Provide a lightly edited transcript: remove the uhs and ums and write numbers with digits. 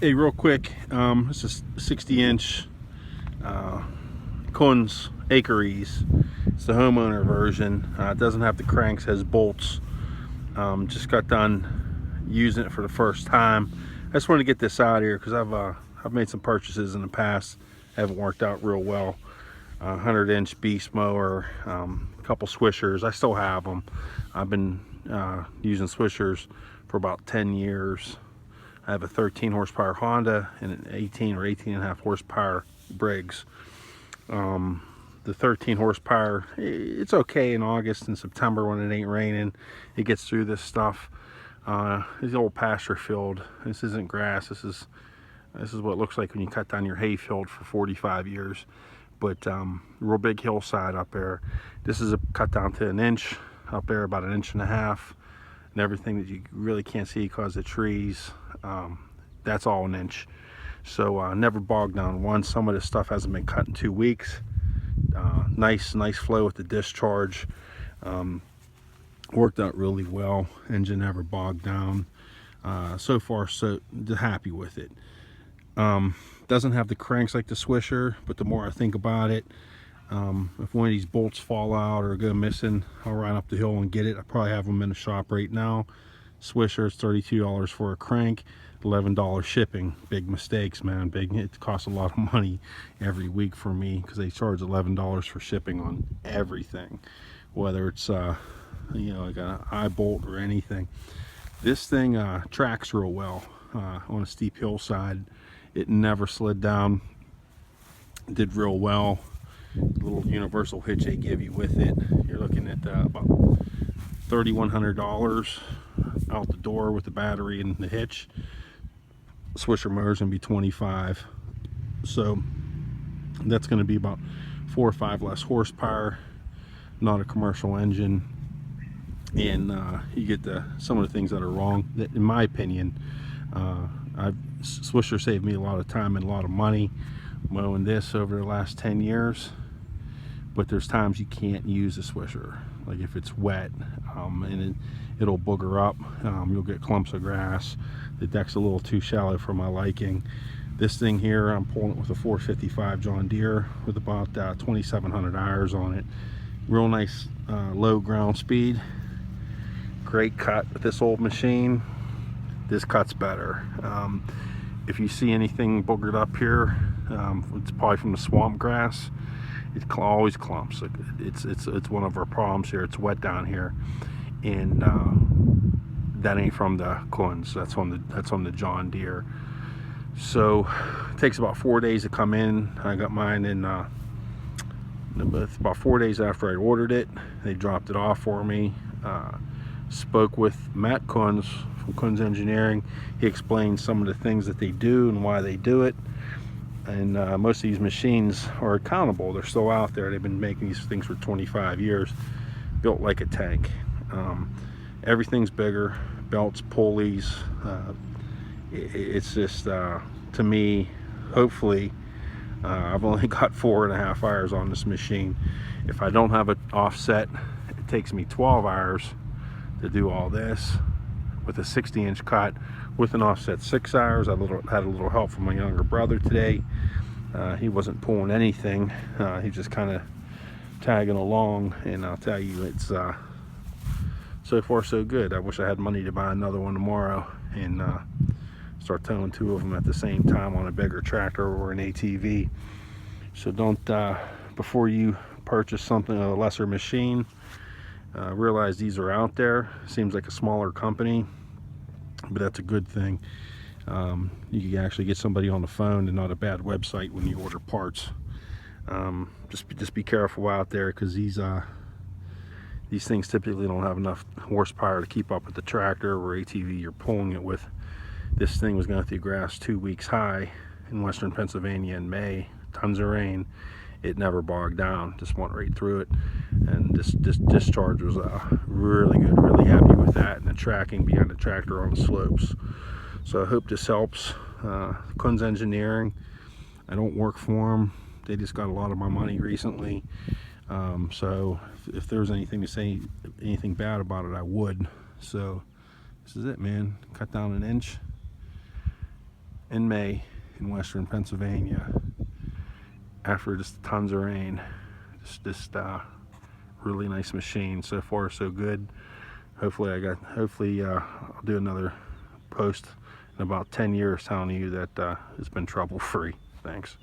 Hey, real quick, this is 60-inch Kunz Acrease. It's the homeowner version. It doesn't have the cranks, has bolts. Just got done using it for the first time. I just wanted to get this out here because I've made some purchases in the past. Haven't worked out real well. 100-inch beast mower, a couple swishers. I still have them. I've been using swishers for about 10 years. I have a 13 horsepower Honda and an 18 or 18 and a half horsepower Briggs. The 13 horsepower, it's okay in August and September when it ain't raining. It gets through this stuff. It's the old pasture field. This isn't grass. This is what it looks like when you cut down your hay field for 45 years. But real big hillside up there. This is a cut down to an inch up there, about an inch and a half. And everything that you really can't see because of trees, that's all an inch. So never bogged down once. Some of this stuff hasn't been cut in 2 weeks. Nice flow with the discharge. Worked out really well. Engine never bogged down. So far, so happy with it. Doesn't have the cranks like the Swisher, but the more I think about it, if one of these bolts fall out or go missing, I'll ride up the hill and get it. I probably have them in the shop right now. Swisher is $32 for a crank, $11 shipping. Big mistakes, man. It costs a lot of money every week for me because they charge $11 for shipping on everything, whether it's like an eye bolt or anything. This thing tracks real well on a steep hillside. It never slid down. Did real well. The little universal hitch they give you with it, you're looking at about $3,100 out the door with the battery and the hitch. Swisher Mower's gonna be $25, so that's gonna be about 4 or 5 less horsepower. Not a commercial engine, and you get some of the things that are wrong. That, in my opinion, Swisher saved me a lot of time and a lot of money mowing this over the last 10 years. But there's times you can't use a Swisher, like if it's wet, and it'll booger up. You'll get clumps of grass. The deck's a little too shallow for my liking. This thing here, I'm pulling it with a 455 John Deere with about 2,700 hours on it. Real nice low ground speed. Great cut with this old machine. This cut's better. If you see anything boogered up here, it's probably from the swamp grass. It always clumps. It's one of our problems here. It's wet down here, and that ain't from the Kunz. That's on the John Deere. So it takes about 4 days to come in. I got mine in about 4 days after I ordered it. They dropped it off for me. Spoke with Matt Kunz from Kunz Engineering. He explained some of the things that they do and why they do it. And most of these machines are accountable. They're still out there. They've been making these things for 25 years, built like a tank. Everything's bigger, belts, pulleys. It's just, to me, hopefully, I've only got 4.5 hours on this machine. If I don't have it offset, it takes me 12 hours to do all this with a 60-inch cut. With an offset, 6 hours. I had a little help from my younger brother today. He wasn't pulling anything. He just kind of tagging along, and I'll tell you, it's so far so good. I wish I had money to buy another one tomorrow and start towing 2 of them at the same time on a bigger tractor or an ATV. So don't, before you purchase something, a lesser machine, realize these are out there. Seems like a smaller company, but that's a good thing. You can actually get somebody on the phone and not a bad website when you order parts. Just be careful out there, because these things typically don't have enough horsepower to keep up with the tractor or ATV you're pulling it with. This thing was going through grass 2 weeks high in western Pennsylvania in May. Tons of rain. It never bogged down, just went right through it. And this discharge was really good. Really happy with that, and the tracking behind the tractor on the slopes. So I hope this helps. Kunz Engineering, I don't work for them. They just got a lot of my money recently. So if there's anything to say anything bad about it, I would. So this is it, man. Cut down an inch. in May in western Pennsylvania after just tons of rain. Just really nice machine. So far so good. Hopefully I'll do another post in about 10 years telling you that it's been trouble free. Thanks.